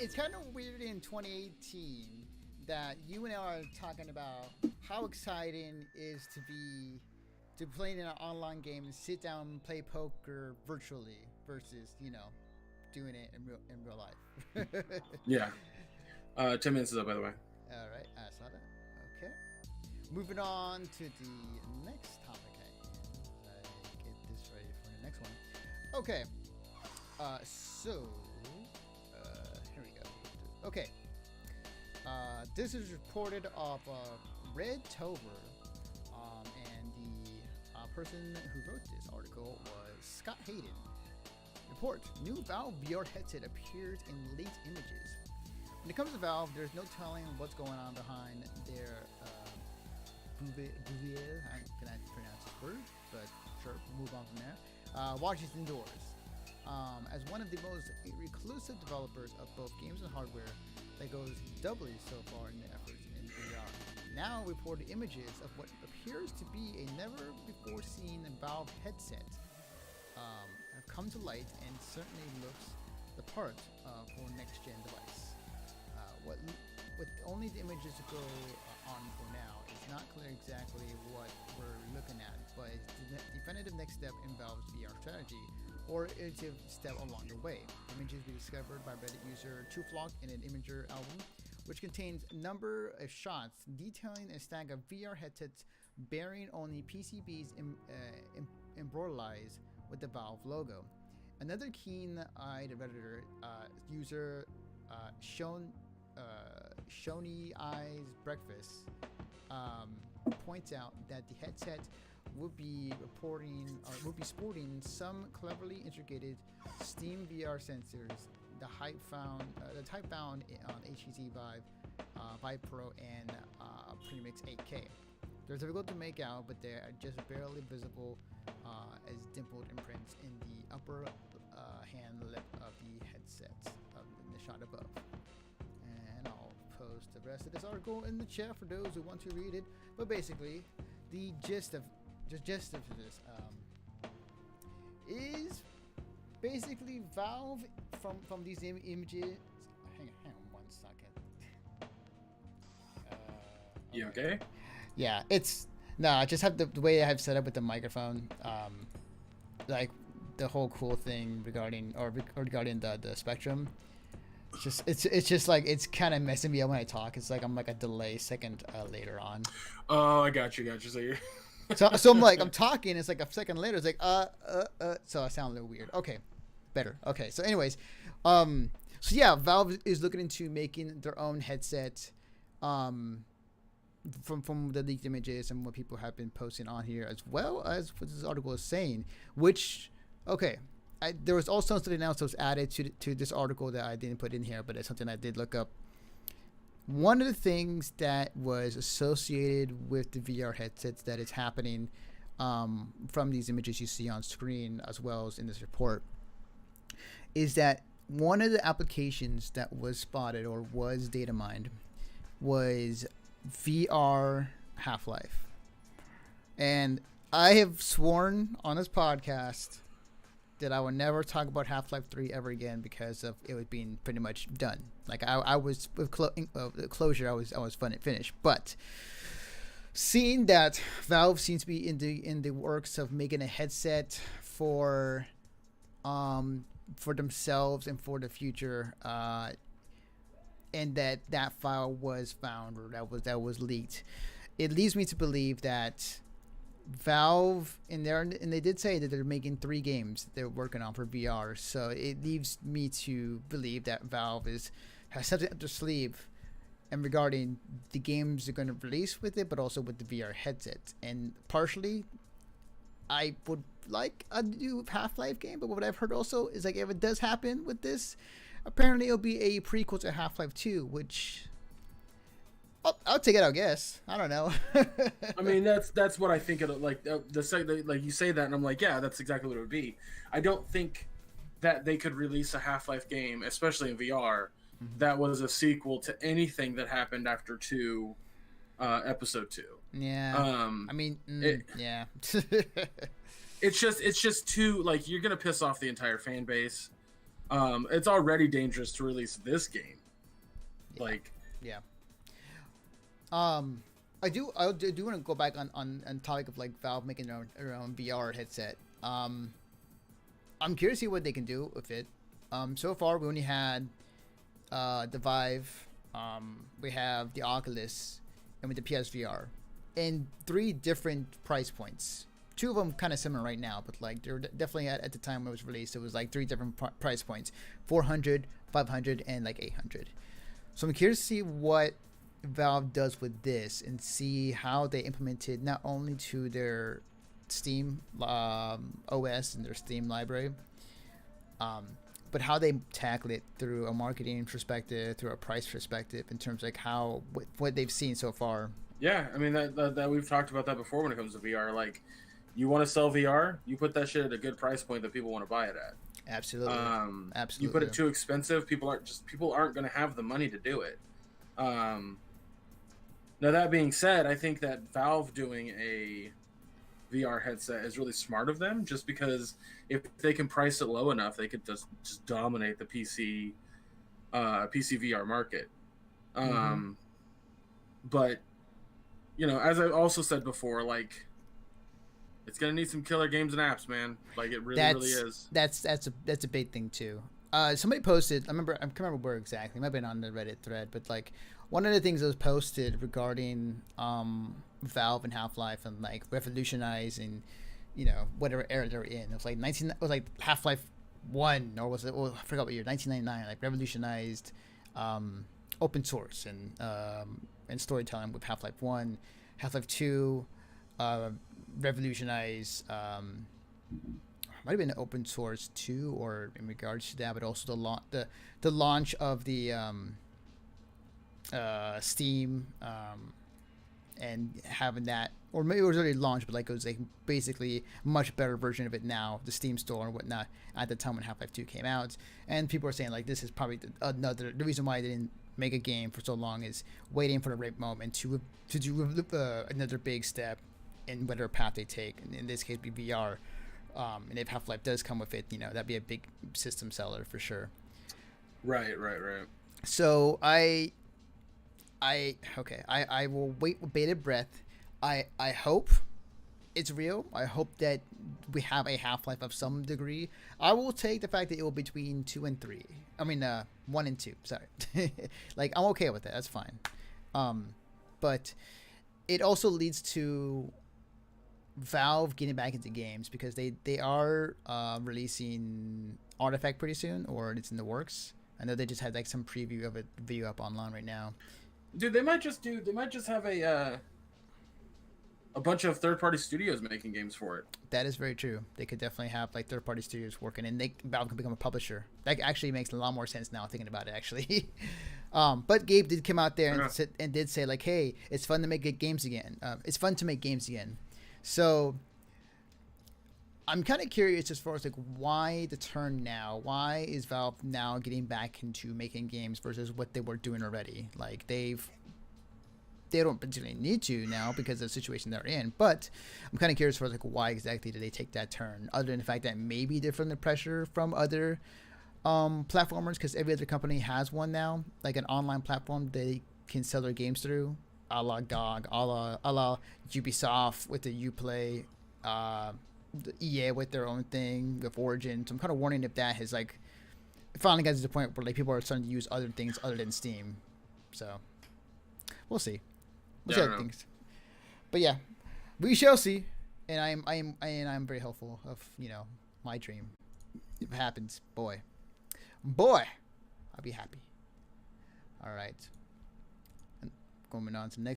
it's kind of weird in 2018 that you and I are talking about how exciting is to play in an online game and sit down and play poker virtually versus doing it in real life. Yeah. 10 minutes is up, by the way. All right, I saw that. Okay, moving on to the next topic. I get this ready for the next one. Okay, so here we go. Okay, this is reported off Red Tover, and the person who wrote this article was Scott Hayden. Report: new Valve VR headset appears in leaked images. When it comes to Valve, there's no telling what's going on behind their Bouvier. I cannot pronounce this word, but sure, move on from there. Washington doors. As one of the most reclusive developers of both games and hardware, that goes doubly so far in the efforts in VR. Now reported images of what appears to be a never-before-seen Valve headset have come to light and certainly looks the part for next-gen device. With only the images to go on for now, it's not clear exactly what we're looking at, but it's the definitive next step in Valve's VR strategy, or iterative step along the way. Images were discovered by Reddit user Tuflock in an Imager album, which contains a number of shots detailing a stack of VR headsets bearing only PCBs embroidered with the Valve logo. Another keen-eyed Redditor user Shoney Eyes Breakfast points out that the headset would be sporting some cleverly integrated Steam VR sensors, the type found on HTC Vive Pro and Premix 8K. They're difficult to make out, but they are just barely visible as dimpled imprints in the upper hand lip of the headset in the shot above. And I'll post the rest of this article in the chat for those who want to read it. But basically, the gist of this is basically Valve from these images. Hang on 1 second. You okay? Yeah, I just have the way I have set up with the microphone. Like the whole cool thing regarding the spectrum. It's just like it's kind of messing me up when I talk. It's like I'm like a delay second later on. Oh, I got you. So you're so I'm like I'm talking. It's like a second later. It's like So I sound a little weird. Okay, better. Okay. So anyways, so yeah, Valve is looking into making their own headset. From the leaked images and what people have been posting on here, as well as what this article is saying. Which, okay. There was also something else that was added to this article that I didn't put in here, but it's something I did look up. One of the things that was associated with the VR headsets that is happening from these images you see on screen, as well as in this report, is that one of the applications that was spotted or was data mined was VR Half-Life. And I have sworn on this podcast that I would never talk about Half-Life 3 ever again because of it being pretty much done. Like I was with closure, I was finished. But seeing that Valve seems to be in the works of making a headset for themselves and for the future, and that file was found or that was leaked, it leads me to believe that Valve and they did say that they're making 3 games they're working on for VR, so it leaves me to believe that Valve has something up their sleeve and regarding the games they're going to release with it, but also with the VR headset. And partially, I would like a new Half-Life game, but what I've heard also is like if it does happen with this, apparently it'll be a prequel to Half-Life 2, which I'll take it, I guess. I don't know. I mean, that's what I think of. Like like you say that, and I'm like, yeah, that's exactly what it would be. I don't think that they could release a Half-Life game, especially in VR, that was a sequel to anything that happened after episode 2. Yeah. I mean, yeah. It's just too, like, you're gonna piss off the entire fan base. It's already dangerous to release this game. Yeah. Like, Yeah. I do want to go back on topic of like Valve making their own VR headset. I'm curious to see what they can do with it. So far we only had the Vive, we have the Oculus, and with the PSVR, in 3 different price points. 2 of them kind of similar right now, but like they're definitely at the time when it was released, it was like 3 different price points: 400, 500, and like 800. So I'm curious to see what Valve does with this and see how they implement it not only to their Steam OS and their Steam library, um, but how they tackle it through a marketing perspective, through a price perspective, in terms of like how what they've seen so far. yeah, I mean that we've talked about that before when it comes to VR. Like, you want to sell VR, you put that shit at a good price point that people want to buy it at. Absolutely, absolutely. You put it too expensive, people aren't going to have the money to do it. Now that being said, I think that Valve doing a VR headset is really smart of them, just because if they can price it low enough, they could just dominate the PC VR market. But as I also said before, like, it's gonna need some killer games and apps, man. Like, it really is. That's a big thing too. Somebody posted. I can't remember where exactly. It might have been on the Reddit thread, but like one of the things that was posted regarding Valve and Half-Life and like revolutionizing, whatever era they're in. It was like it was like Half-Life 1, or was it? Well, I forgot what year. 1999. Like revolutionized open source and storytelling with Half-Life 1, Half-Life 2. Revolutionize might have been open source too, or in regards to that, but also the launch of the Steam, and having that, or maybe it was already launched, but like it was like basically a much better version of it now, the Steam store and whatnot, at the time when Half-Life 2 came out. And people are saying like this is probably the reason why they didn't make a game for so long is waiting for the right moment to do another big step in whatever path they take, and in this case be VR. And if Half-Life does come with it, that'd be a big system seller for sure. Right. So I will wait with bated breath. I hope it's real. I hope that we have a Half-Life of some degree. I will take the fact that it will be between 2 and 3. I mean, 1 and 2. Sorry. Like, I'm okay with that. That's fine. But it also leads to Valve getting back into games, because they are releasing Artifact pretty soon, or it's in the works. I know they just had like some preview of it video up online right now. Dude, they might just have a bunch of third-party studios making games for it. That is very true. They could definitely have like third-party studios working, and Valve can become a publisher. That actually makes a lot more sense now thinking about it, actually. But Gabe did come out there and did say like, hey, it's fun to make good games again. It's fun to make games again. So I'm kind of curious as far as like why the turn now? Why is Valve now getting back into making games versus what they were doing already? Like they don't particularly need to now because of the situation they're in. But I'm kind of curious for like why exactly did they take that turn? Other than the fact that maybe they're feeling the pressure from other platformers, because every other company has one now, like an online platform they can sell their games through, a la GOG, a la Ubisoft with the Uplay, the EA with their own thing with Origin. So I'm kind of wondering if that has like finally got to the point where like people are starting to use other things other than Steam. So we'll see. We'll see other things. But yeah, we shall see. And I'm very hopeful of my dream. If it happens, boy, I'll be happy. All right. And going on to the next.